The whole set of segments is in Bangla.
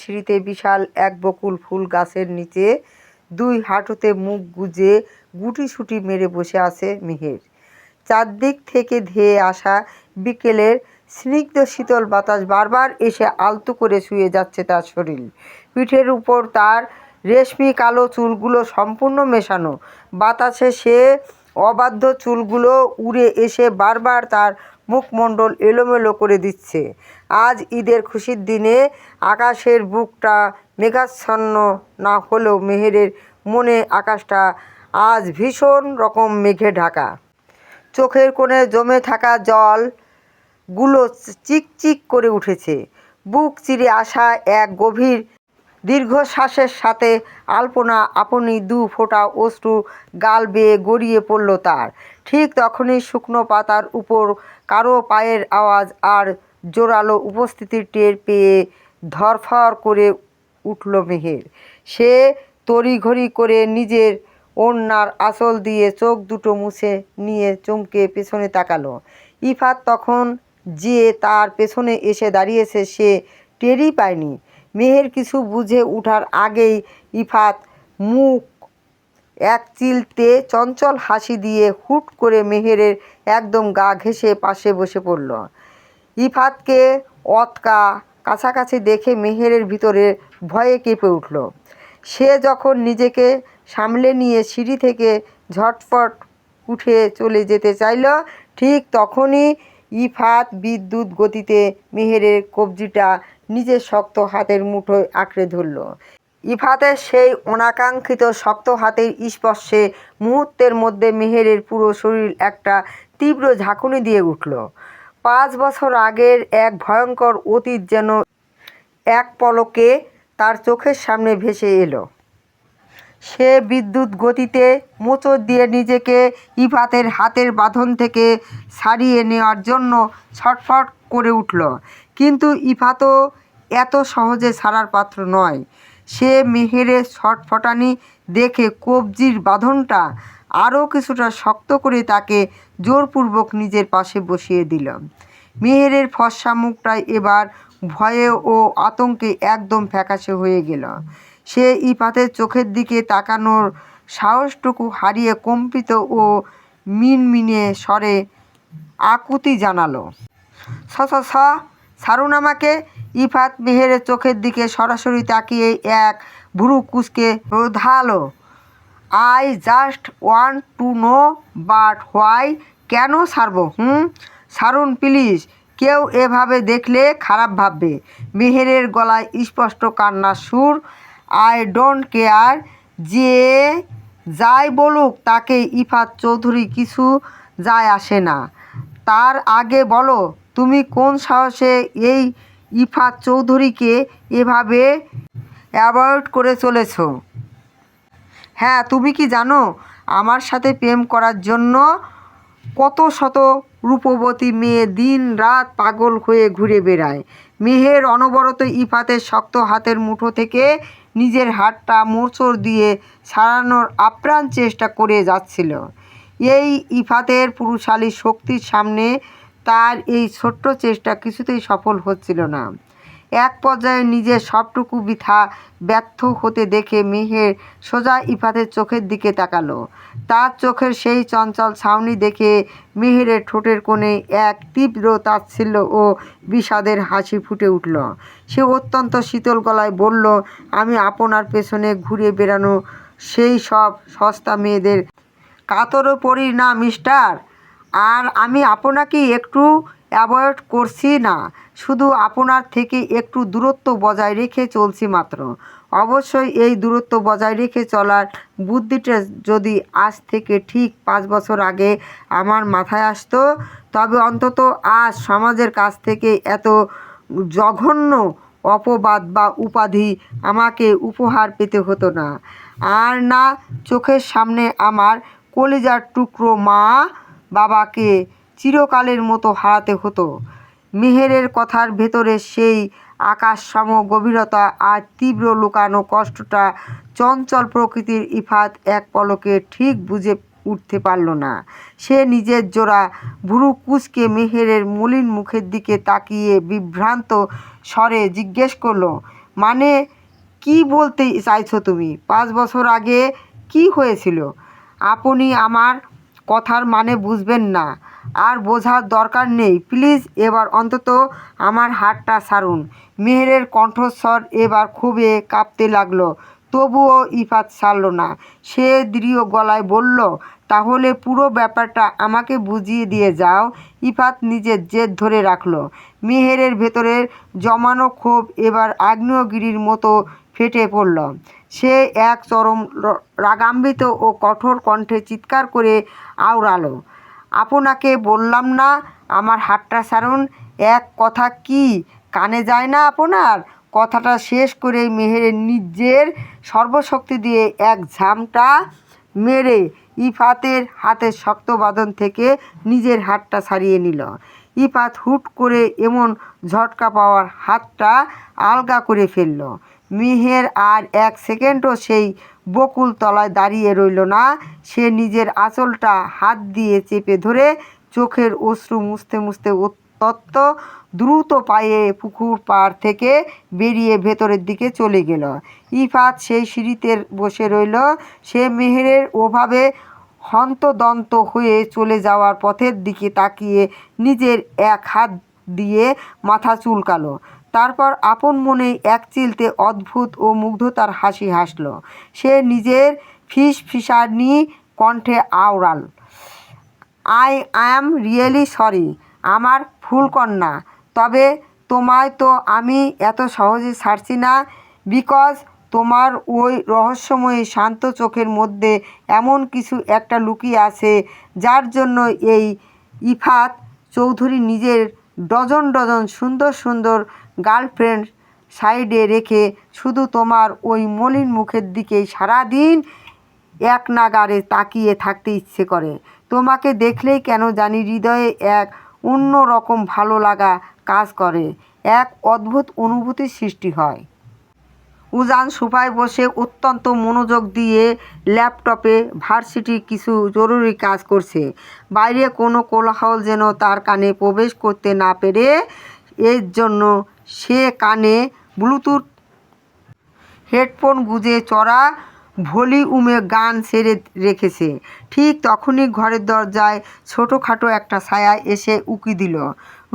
সিঁড়িতে বিশাল এক বকুল ফুল গাছের নিচে দুই হাঁটুতে মুখ গুজে গুটিসুটি মেরে বসে আছে মেহের। চারদিক থেকে ধেয়ে আসা বিকেলের স্নিগ্ধ শীতল বাতাস বারবার এসে আলতো করে শুয়ে যাচ্ছে তার শরীর। পিঠের উপর তার রেশমি কালো চুলগুলো সম্পূর্ণ মেশানো। বাতাসে সে অবাধ্য চুলগুলো উড়ে এসে বারবার তার মুখমণ্ডল এলোমেলো করে দিচ্ছে। আজ ঈদের খুশির দিনে আকাশের বুকটা মেঘাচ্ছন্ন না হলেও মেহেরের মনে আকাশটা আজ ভীষণ রকম মেঘে ঢাকা। চোখের কোণে জমে থাকা জলগুলো চিকচিক করে উঠেছে। বুক চিরে আসা এক গভীর দীর্ঘশ্বাসের সাথে আলপনা আপনি দু ফোঁটা অশ্রু গাল বেয়ে গড়িয়ে পড়ল তার। ঠিক তখনই শুকনো পাতার উপর কারো পায়ের আওয়াজ আর জোরালো উপস্থিতি টের পেয়ে ধরফর করে উঠল মেহের। সে তড়িঘড়ি করে নিজের ওড়নার আঁচল দিয়ে চোখ দুটো মুছে নিয়ে চমকে পেছনে তাকালো। ইফাত তখন যে তার পেছনে এসে দাঁড়িয়েছে সে টেরই পায়নি। মেহের কিছু বুঝে ওঠার আগেই ইফাত মুখ এক চিলতে চঞ্চল হাসি দিয়ে হুট করে মেহেরের একদম গা ঘেঁষে পাশে বসে পড়ল। ইফাতকে অতকা কাছাকাছি দেখে মেহেরের ভিতরে ভয়ে কেঁপে উঠল। সে যখন নিজেকে সামলে নিয়ে সিঁড়ি থেকে ঝটফট উঠে চলে যেতে চাইল, ঠিক তখনই ইফাত বিদ্যুৎ গতিতে মেহেরের কবজিটা নিজের শক্ত হাতের মুঠোয় আঁকড়ে ধরল। ইফাতের সেই অনাকাঙ্ক্ষিত শক্ত হাতের স্পর্শে মুহূর্তের মধ্যে মেহেরের পুরো শরীর একটা তীব্র ঝাঁকুনি দিয়ে উঠল। 5 বছর আগের এক ভয়ঙ্কর অতীত যেন এক পলকে তার চোখের সামনে ভেসে এলো। সে বিদ্যুৎ গতিতে মোচড় দিয়ে নিজেকে ইফাতের হাতের বাঁধন থেকে ছাড়িয়ে নেওয়ার জন্য ছটফট করে উঠল। কিন্তু ইফাতও এত সহজে ছাড়ার পাত্র নয়। সে মেহেরের ছটফটানি দেখে কবজির বাঁধনটা আরও কিছুটা শক্ত করে তাকে জোরপূর্বক নিজের পাশে বসিয়ে দিল। মেহেরের ফর্সা মুখটা এবার ভয়ে ও আতঙ্কে একদম ফ্যাকাশে হয়ে গেল। সে ইফাতের চোখের দিকে তাকানোর সাহসটুকু হারিয়ে কম্পিত ও মিনমিনে স্বরে আকুতি জানালো, ছাড়ুন আমাকে। ইফাত মেহেরের চোখের দিকে সরাসরি তাকিয়ে এক ভুরু কুঁচকে ধালো, I just want to know, but why? কেন ছাড়ব? ছাড়ুন প্লিজ। কেউ এভাবে দেখলে খারাপ ভাববে। মেহেরের গলায় স্পষ্ট কান্নার সুর। I don't care. যে যাই বলুক তাকে ইফাত চৌধুরী কিছু যায় আসে না। তার আগে বলো, তুমি কোন সাহসে এই ইফাত চৌধুরীকে এভাবে অ্যাভয়েড করে চলেছ? হ্যাঁ, তুমি কি জানো আমার সাথে প্রেম করার জন্য কত শত রূপবতী মেয়ে দিন রাত পাগল হয়ে ঘুরে বেড়ায়? মেহের অনবরত ইফাতের শক্ত হাতের মুঠো থেকে নিজের হাতটা মোচড় দিয়ে ছাড়ানোর আপ্রাণ চেষ্টা করে যাচ্ছিল। এই ইফাতের পুরুষালী শক্তির সামনে তার এই ছোট্ট চেষ্টা কিছুতেই সফল হচ্ছিল না। এক পর্যায়ে নিজের সবটুকু বৃথা ব্যর্থ হতে দেখে মেহের সোজা ইফাতের চোখের দিকে তাকালো। তার চোখের সেই চঞ্চল ছাউনি দেখে মেহেরের ঠোঁটের কোণে এক তীব্র তাচ্ছিল্য ও বিষাদের হাসি ফুটে উঠল। সে অত্যন্ত শীতল গলায় বলল, আমি আপনার পেছনে ঘুরে বেড়ানো সেই সব সস্তা মেয়েদের কাতরও পড়ি না মিস্টার। আর আমি আপনাকে একটু অ্যাভয়েড করছি না, শুধু আপনার থেকে একটু দূরত্ব বজায় রেখে চলছি মাত্র। অবশ্যই এই দূরত্ব বজায় রেখে চলার বুদ্ধিটা যদি আজ থেকে ঠিক 5 বছর আগে আমার মাথায় আসতো, তবে অন্তত আজ সমাজের কাছ থেকে এত জঘন্য অপবাদ বা উপাধি আমাকে উপহার পেতে হতো না। আর না চোখের সামনে আমার কলিজার টুকরো মা বাবাকে চিরকালের মতো হারাতে হতো। মেহেরের কথার ভেতরে সেই আকাশসম গভীরতা আর তীব্র লুকানো কষ্টটা চঞ্চল প্রকৃতির ইফাত এক পলকে ঠিক বুঝে উঠতে পারল না। সে নিজের জোড়া ভুরু কুঁচকে মেহেরের মলিন মুখের দিকে তাকিয়ে বিভ্রান্ত স্বরে জিজ্ঞেস করল, মানে কি বলতে চাইছো তুমি? 5 বছর আগে কি হয়েছিল? আপনি আমার কথার মানে বুঝবেন না। আর বোঝার দরকার নেই, প্লিজ এবার অন্তত আমার হাতটা ছাড়ুন। মেহেরের কণ্ঠস্বর এবার খুবই কাঁপতে লাগলো। তবুও ইফাত ছাড়ল না। সে দৃঢ় গলায় বলল, তাহলে পুরো ব্যাপারটা আমাকে বুঝিয়ে দিয়ে যাও। ইফাত নিজের জেদ ধরে রাখল। মেহেরের ভেতরের জমানো ক্ষোভ এবার আগ্নেয়গিরির মতো ফেটে পড়ল। সে এক চরম রাগান্বিত ও কঠোর কণ্ঠে চিৎকার করে আওড়ালো, আপনাকে বললাম না আমার হাতটা ছাড়ুন। এক কথা কি কানে যায় না আপনার? কথাটা শেষ করেই মেহেরের নিজের সর্বশক্তি দিয়ে এক ঝামটা মেরে ইফাতের হাতের শক্ত বাঁধন থেকে নিজের হাতটা ছাড়িয়ে নিল। ইফাত হুট করে এমন ঝটকা পাওয়ার হাতটা আলগা করে ফেলল। মেহের আর এক সেকেন্ডও সেই বকুল তলায় দাঁড়িয়ে রইল না। সে নিজের আঁচলটা হাত দিয়ে চেপে ধরে চোখের অশ্রু মুছতে মুছতে অত্যন্ত দ্রুত পায়ে পুকুর পাড় থেকে বেরিয়ে ভেতরের দিকে চলে গেল। ইফাত সেই সিঁড়িতে বসে রইল। সে মেহেরের ওভাবে হন্তদন্ত হয়ে চলে যাওয়ার পথের দিকে তাকিয়ে নিজের এক হাত দিয়ে মাথা চুলকালো। তারপর আপন মনেই এক চিলতে অদ্ভুত ও মুগ্ধতার হাসি হাসল। সে নিজের ফিসফিসানি কণ্ঠে আওড়াল, আই অ্যাম রিয়েলি সরি, আমার ফুলকন্যা। তবে তোমায় তো আমি এত সহজে ছাড়ছি না, বিকজ তোমার ওই রহস্যময়ী শান্ত চোখের মধ্যে এমন কিছু একটা লুকিয়ে আছে যার জন্য এই ইফাত চৌধুরী নিজের ডজন ডজন সুন্দর সুন্দর গার্লফ্রেন্ড সাইডে রেখে শুধু তোমার ওই মলিন মুখের দিকেই সারাদিন এক নাগাড়ে তাকিয়ে থাকতে ইচ্ছে করে। তোমাকে দেখলেই কেন জানি হৃদয়ে এক অন্য রকম ভালো লাগা কাজ করে, এক অদ্ভুত অনুভূতির সৃষ্টি হয়। উজান সোফায় বসে অত্যন্ত মনোযোগ দিয়ে ল্যাপটপে ভার্সিটির কিছু জরুরি কাজ করছে। বাইরে কোনো কোলাহল যেন তার কানে প্রবেশ করতে না পেরে এর জন্য সে কানে ব্লুটুথ হেডফোন গুঁজে চড়া ভলিউমে গান ছেড়ে রেখেছে। ঠিক তখনই ঘরের দরজায় ছোটোখাটো একটা ছায়া এসে উঁকি দিল।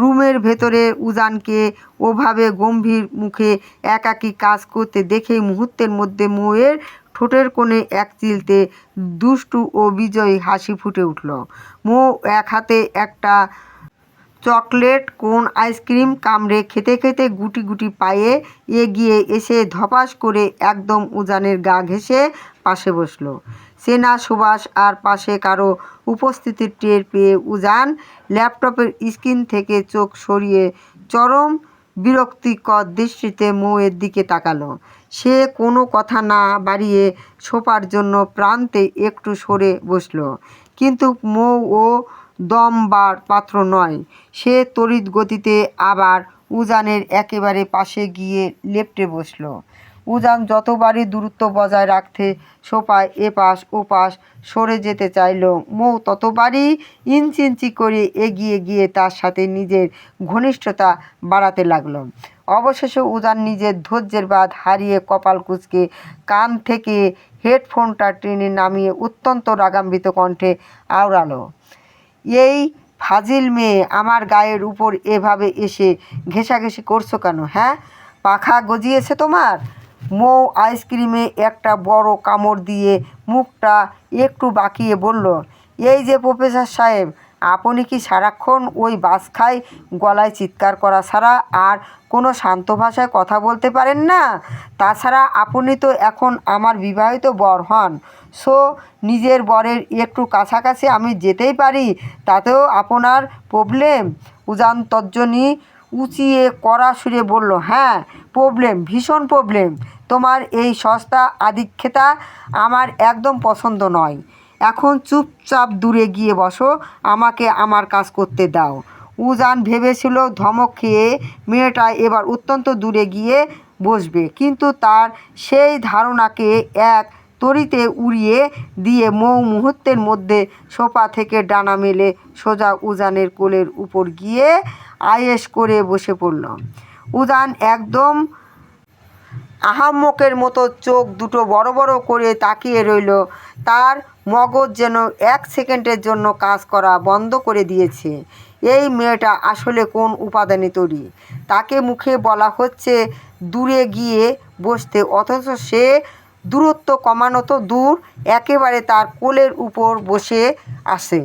রুমের ভেতরে উজানকে ওভাবে গম্ভীর মুখে একাকী কাজ করতে দেখেই মুহূর্তের মধ্যে মৌয়ের ঠোঁটের কোণে এক চিলতে দুষ্টু ও বিজয়ী হাসি ফুটে উঠল। মৌ এক হাতে একটা চকলেট কোন আইসক্রিম কামড়ে খেতে খেতে গুটি গুটি পায়ে এগিয়ে এসে ধপাস করে একদম উজানের গা ঘেঁষে পাশে বসল। চেনা সুবাস আর পাশে কারো উপস্থিতির টের পেয়ে উজান ল্যাপটপের স্ক্রিন থেকে চোখ সরিয়ে চরম বিরক্তিকর দৃষ্টিতে মৌয়ের দিকে তাকালো। সে কোনো কথা না বাড়িয়ে সোফার জন্য প্রান্তে একটু সরে বসল। কিন্তু মৌ ও দমবার পাত্র নয়। সে তড়িৎ গতিতে আবার উজানের একেবারে পাশে গিয়ে লেপ্টে বসল। উজান যতবারই দূরত্ব বজায় রাখতে সোফায় এপাশ ওপাশ সরে যেতে চাইল, মৌ ততবারই ইঞ্চি ইঞ্চি করে এগিয়ে গিয়ে তার সাথে নিজের ঘনিষ্ঠতা বাড়াতে লাগল। অবশেষে উজান নিজের ধৈর্যের বাঁধ হারিয়ে কপাল কুঁচকে কান থেকে হেডফোনটা টেনে নামিয়ে অত্যন্ত রাগান্বিত কণ্ঠে আওড়ালো, এই ফাজিল মেয়ে আমার গায়ের উপর এভাবে এসে ঘেঁষাঘেঁষি করছো কেন? হ্যাঁ, পাখা গজিয়েছে তোমার? মৌ আইসক্রিমে একটা বড় কামড় দিয়ে মুখটা একটু বাঁকিয়ে বলল, এই যে প্রফেসর সাহেব, আপনি কি সারাক্ষণ ওই বাজখাই গলায় চিৎকার করা ছাড়া আর কোনো শান্ত ভাষায় কথা বলতে পারেন না? তাছাড়া আপনি তো এখন আমার বিবাহিত বর হন, সো নিজের বরের একটু কাছাকাছি আমি যেতেই পারি, তাতেও আপনার প্রবলেম? উজান তর্জনী উঁচিয়ে কড়া সুরে বলল, হ্যাঁ প্রবলেম, ভীষণ প্রবলেম। তোমার এই সস্তা আদিক্ষেতা আমার একদম পছন্দ নয়। এখন চুপচাপ দূরে গিয়ে বসো, আমাকে আমার কাজ করতে দাও। উজান ভেবেছিল ধমক খেয়ে মেয়েটা এবার অত্যন্ত দূরে গিয়ে বসবে, কিন্তু তার সেই ধারণাকে এক তড়িতে উড়িয়ে দিয়ে মৌ মুহূর্তের মধ্যে সোফা থেকে ডানা মেলে সোজা উজানের কোলের উপর গিয়ে আয়েশ করে বসে পড়ল। উজান একদম আহাম্মকের মতো চোখ দুটো বড় বড় করে তাকিয়ে রইল। তার মগজ যেন 1 সেকেন্ডের জন্য কাজ করা বন্ধ করে দিয়েছে। এই মেয়েটা আসলে কোন উপাদানে তৈরি? তাকে মুখে বলা হচ্ছে দূরে গিয়ে বসতে, অথচ সে দূরত্ব কমানো তো দূর, একেবারে তার কোলের উপর বসে আছে।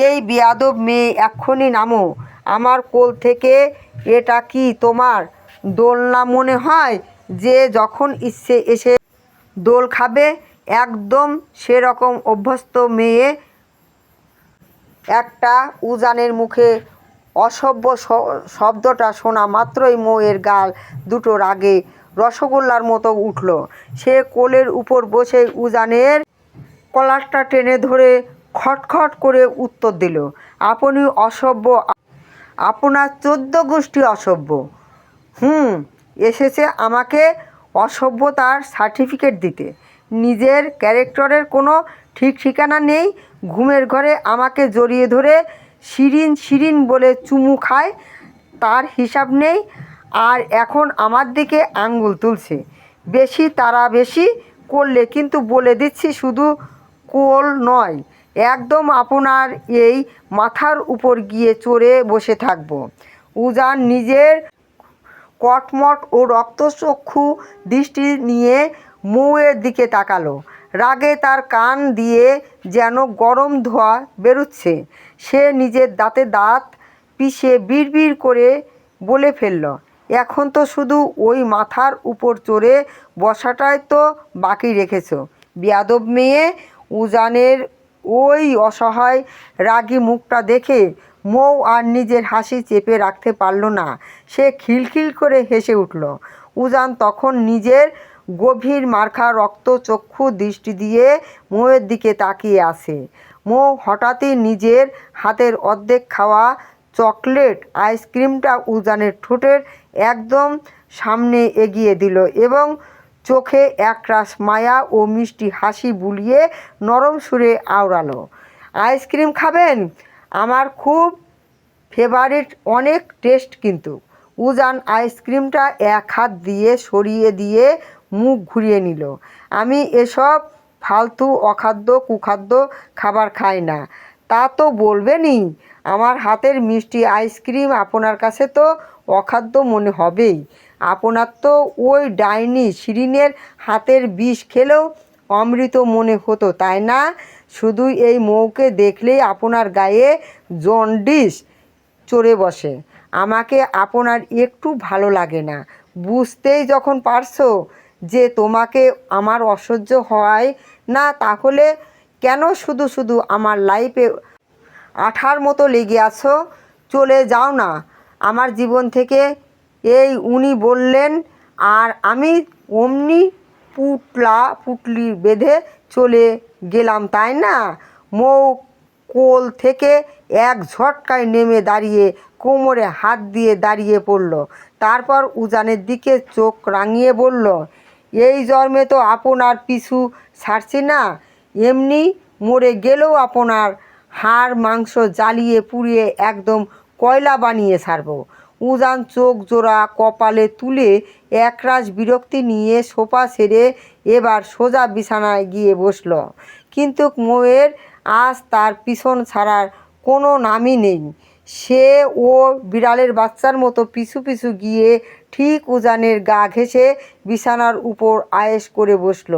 এই বেয়াদব মেয়ে, এক্ষুনি নামো আমার কোল থেকে। এটা কি তোমার দোলনা মনে হয় যে যখন ইচ্ছে এসে দোল খাবে? একদম সেরকম অভ্যস্ত মেয়ে একটা। উজানের মুখে অসভ্য শব্দটা শোনা মাত্রই মৌয়ের গাল দুটো রাগে রসগোল্লার মতো উঠল। সে কোলের উপর বসে উজানের কলারটা টেনে ধরে খটখট করে উত্তর দিল, আপনি অসভ্য, আপনার 14 গোষ্ঠী অসভ্য। এসেছে আমাকে অসভ্যতার সার্টিফিকেট দিতে। নিজের ক্যারেক্টারের কোনো ঠিক ঠিকানা নেই। ঘুমের ঘরে আমাকে জড়িয়ে ধরে শিরিন শিরিন বলে চুমু খায়, তার হিসাব নেই। আর এখন আমার দিকে আঙ্গুল তুলছে। বেশি বেশি করলে কিন্তু বলে দিচ্ছি, শুধু কোল নয়, একদম আপনার এই মাথার উপর গিয়ে চড়ে বসে থাকবো। উজান নিজের কটমট ও রক্তচক্ষু দৃষ্টি নিয়ে মৌয়ের দিকে তাকালো। রাগে তার কান দিয়ে যেন গরম ধোঁয়া বেরুচ্ছে। সে নিজের দাঁতে দাঁত পিষে বিড়বিড় করে বলে ফেলল, এখন তো শুধু ওই মাথার উপর চড়ে বসাটাই তো বাকি রেখেছ, বেয়াদব মেয়ে। উজানের ওই অসহায় রাগী মুখটা দেখে মৌ আর নিজের হাসি চেপে রাখতে পারল না। সে খিলখিল করে হেসে উঠল। উজান তখন নিজের গভীর মার্কা রক্তচক্ষু দৃষ্টি দিয়ে মৌয়ের দিকে তাকিয়ে আছে। মৌ হঠাৎই নিজের হাতের অর্ধেক খাওয়া চকলেট আইসক্রিমটা উজানের ঠোঁটের একদম সামনে এগিয়ে দিল এবং চোখে একরাশ মায়া ও মিষ্টি হাসি বুলিয়ে নরম সুরে আওড়ালো, আইসক্রিম খাবেন? আমার খুব ফেভারিট, অনেক টেস্ট কিন্তু। উজান আইসক্রিমটা এক হাত দিয়ে সরিয়ে দিয়ে মুখ ঘুরিয়ে নিল। আমি এসব ফালতু অখাদ্য কুখাদ্য খাবার খাই না। তা তো বলবেনই, আমার হাতের মিষ্টি আইসক্রিম আপনার কাছে তো অখাদ্য মনে হবেই। আপনার তো ওই ডাইনি শিরিনের হাতের বিষ খেলেও অমৃত মনে হতো, তাই না? শুধু এই মৌকে দেখলেই আপনার গায়ে জন্ডিস চড়ে বসে। আমাকে আপনার একটু ভালো লাগে না, বুঝতেই যখন পারছো যে তোমাকে আমার অসহ্য হয় না, তাহলে কেন শুধু শুধু আমার লাইফে আঠার মতো লেগে আছো? চলে যাও না আমার জীবন থেকে। এই উনি বললেন, আর আমি অমনি পুটলি বেঁধে চলে গেলাম, তাই না? মৌ কোল থেকে এক ঝটকায় নেমে দাঁড়িয়ে কোমরে হাত দিয়ে দাঁড়িয়ে পড়ল। তারপর উজানের দিকে চোখ রাঙিয়ে বলল, এই জন্মে তো আপনার পিছু ছাড়ছি না, এমনি মরে গেলেও আপনার হাড় মাংস জ্বালিয়ে পুড়িয়ে একদম কয়লা বানিয়ে ছাড়ব। উজান চোখ জোড়া কপালে তুলে একরাশ বিরক্তি নিয়ে সোফা ছেড়ে এবার সোজা বিছানায় গিয়ে বসল। কিন্তু মৌয়ের আজ তার পিছন ছাড়ার কোনো নামই নেই। সে ও বিড়ালের বাচ্চার মতো পিছু পিছু গিয়ে ঠিক উজানের গা ঘেঁষে বিছানার উপর আয়েশ করে বসল।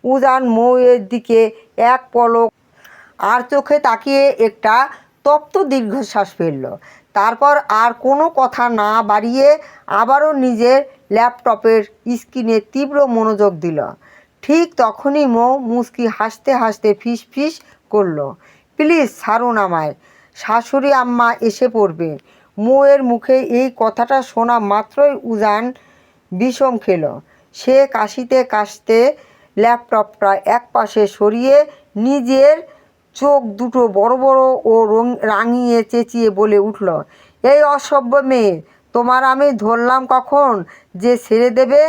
উজান মৌয়ের দিকে এক পলক আর চোখে তাকিয়ে একটা তপ্ত দীর্ঘশ্বাস ফেলল। তারপর আর কোনো কথা না বাড়িয়ে আবারও নিজের ল্যাপটপের স্ক্রিনে তীব্র মনোযোগ দিল। ঠিক তখনই মৌ মুচকি হাসতে হাসতে ফিস ফিস করল, প্লিজ ছাড়ুন আমায়, শাশুড়ি আম্মা এসে পড়বে। মৌয়ের মুখে এই কথাটা শোনা মাত্রই উজান বিষম খেল। সে কাশিতে কাশতে ল্যাপটপটা একপাশে সরিয়ে নিজের চোখ দুটো বড় বড় ও রাঙিয়ে চেঁচিয়ে বলে উঠল, এই অসভ্য মেয়ে, তোমার আমি ধরলাম কখন যে ছেড়ে দেবে?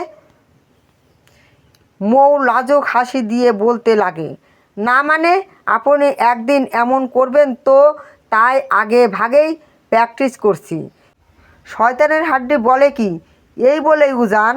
মৌ লাজুক হাসি দিয়ে বলতে লাগে, না মানে আপনি একদিন এমন করবেন তো তাই আগে ভাগেই প্র্যাকটিস করছি। শয়তানের হাড্ডি বলে কি? এই বলেই উজান